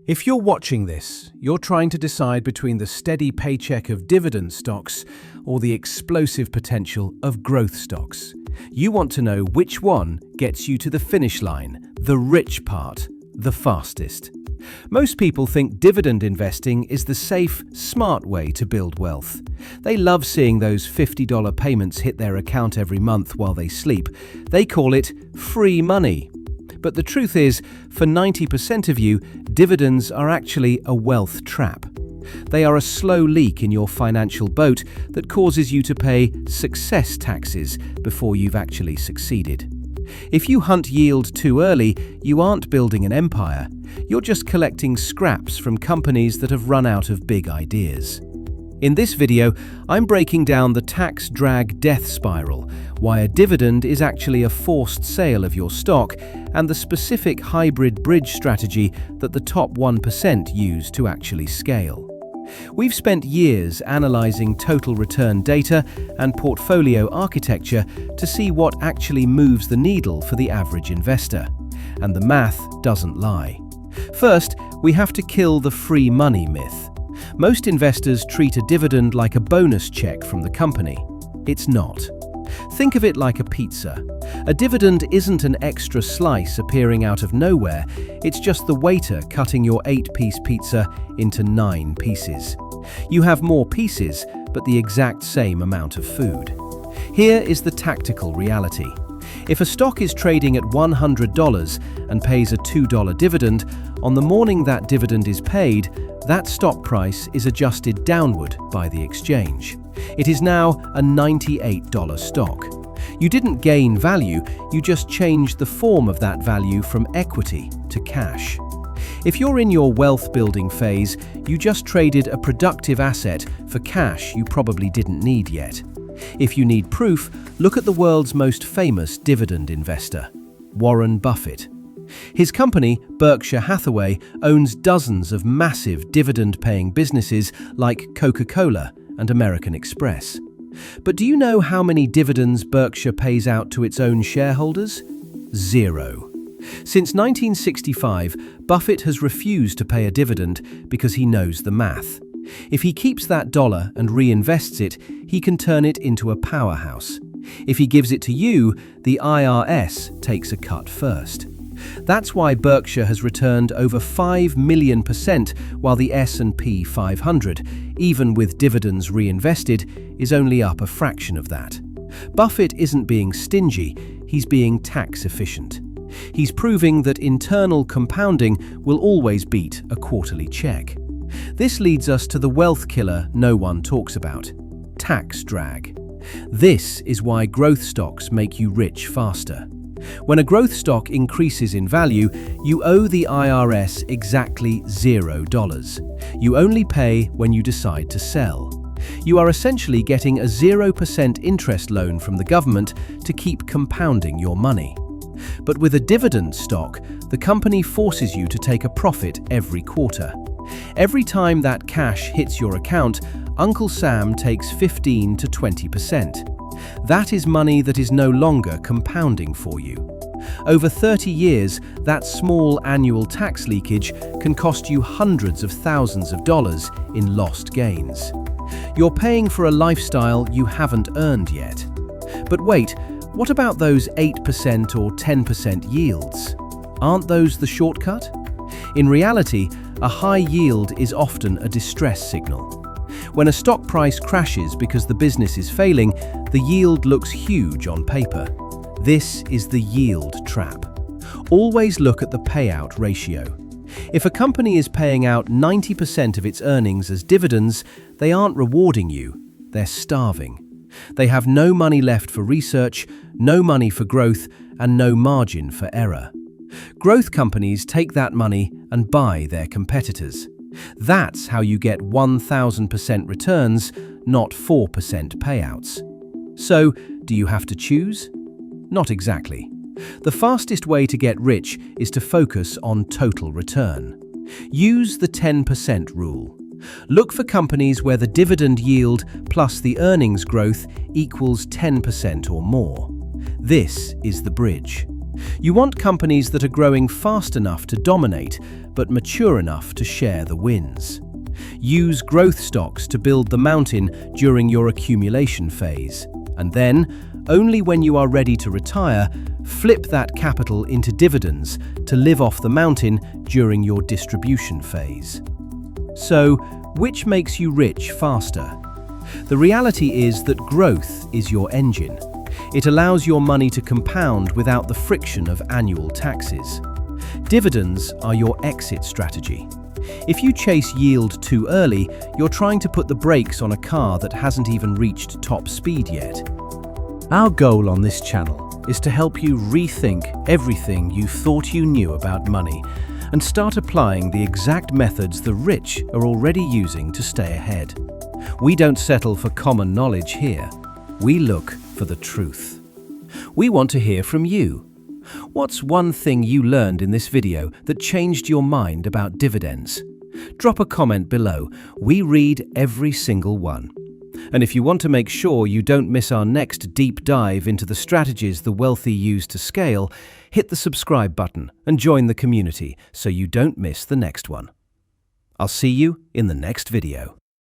If you're watching this, you're trying to decide between the steady paycheck of dividend stocks or the explosive potential of growth stocks. You want to know which one gets you to the finish line, the rich part, the fastest. Most people think dividend investing is the safe, smart way to build wealth. They love seeing those $50 payments hit their account every month while they sleep. They call it free money. But the truth is, for 90% of you, dividends are actually a wealth trap. They are a slow leak in your financial boat that causes you to pay success taxes before you've actually succeeded. If you hunt yield too early, you aren't building an empire. You're just collecting scraps from companies that have run out of big ideas. In this video, I'm breaking down the tax drag death spiral, why a dividend is actually a forced sale of your stock, and the specific hybrid bridge strategy that the top 1% use to actually scale. We've spent years analyzing total return data and portfolio architecture to see what actually moves the needle for the average investor. And the math doesn't lie. First, we have to kill the free money myth. Most investors treat a dividend like a bonus check from the company. It's not. Think of it like a pizza. A dividend isn't an extra slice appearing out of nowhere, it's just the waiter cutting your 8-piece pizza into 9 pieces. You have more pieces, but the exact same amount of food. Here is the tactical reality. If a stock is trading at $100 and pays a $2 dividend, on the morning that dividend is paid, that stock price is adjusted downward by the exchange. It is now a $98 stock. You didn't gain value, you just changed the form of that value from equity to cash. If you're in your wealth building phase, you just traded a productive asset for cash you probably didn't need yet. If you need proof, look at the world's most famous dividend investor, Warren Buffett. His company, Berkshire Hathaway, owns dozens of massive dividend-paying businesses like Coca-Cola and American Express. But do you know how many dividends Berkshire pays out to its own shareholders? 0. Since 1965, Buffett has refused to pay a dividend because he knows the math. If he keeps that dollar and reinvests it, he can turn it into a powerhouse. If he gives it to you, the IRS takes a cut first. That's why Berkshire has returned over 5 million%, while the S&P 500, even with dividends reinvested, is only up a fraction of that. Buffett isn't being stingy, he's being tax efficient. He's proving that internal compounding will always beat a quarterly check. This leads us to the wealth killer no one talks about: tax drag. This is why growth stocks make you rich faster. When a growth stock increases in value, you owe the IRS exactly $0. You only pay when you decide to sell. You are essentially getting a 0% interest loan from the government to keep compounding your money. But with a dividend stock, the company forces you to take a profit every quarter. Every time that cash hits your account, Uncle Sam takes 15 to 20%. That is money that is no longer compounding for you. Over 30 years, that small annual tax leakage can cost you hundreds of thousands of dollars in lost gains. You're paying for a lifestyle you haven't earned yet. But wait, what about those 8% or 10% yields? Aren't those the shortcut? In reality, a high yield is often a distress signal. When a stock price crashes because the business is failing, the yield looks huge on paper. This is the yield trap. Always look at the payout ratio. If a company is paying out 90% of its earnings as dividends, they aren't rewarding you, they're starving. They have no money left for research, no money for growth, and no margin for error. Growth companies take that money and buy their competitors. That's how you get 1,000% returns, not 4% payouts. So, do you have to choose? Not exactly. The fastest way to get rich is to focus on total return. Use the 10% rule. Look for companies where the dividend yield plus the earnings growth equals 10% or more. This is the bridge. You want companies that are growing fast enough to dominate, but mature enough to share the wins. Use growth stocks to build the mountain during your accumulation phase, and then, only when you are ready to retire, flip that capital into dividends to live off the mountain during your distribution phase. So, which makes you rich faster? The reality is that growth is your engine. It allows your money to compound without the friction of annual taxes. Dividends are your exit strategy. If you chase yield too early, you're trying to put the brakes on a car that hasn't even reached top speed yet. Our goal on this channel is to help you rethink everything you thought you knew about money and start applying the exact methods the rich are already using to stay ahead. We don't settle for common knowledge here. We look for the truth. We want to hear from you. What's one thing you learned in this video that changed your mind about dividends? Drop a comment below. We read every single one. And if you want to make sure you don't miss our next deep dive into the strategies the wealthy use to scale, hit the subscribe button and join the community so you don't miss the next one. I'll see you in the next video.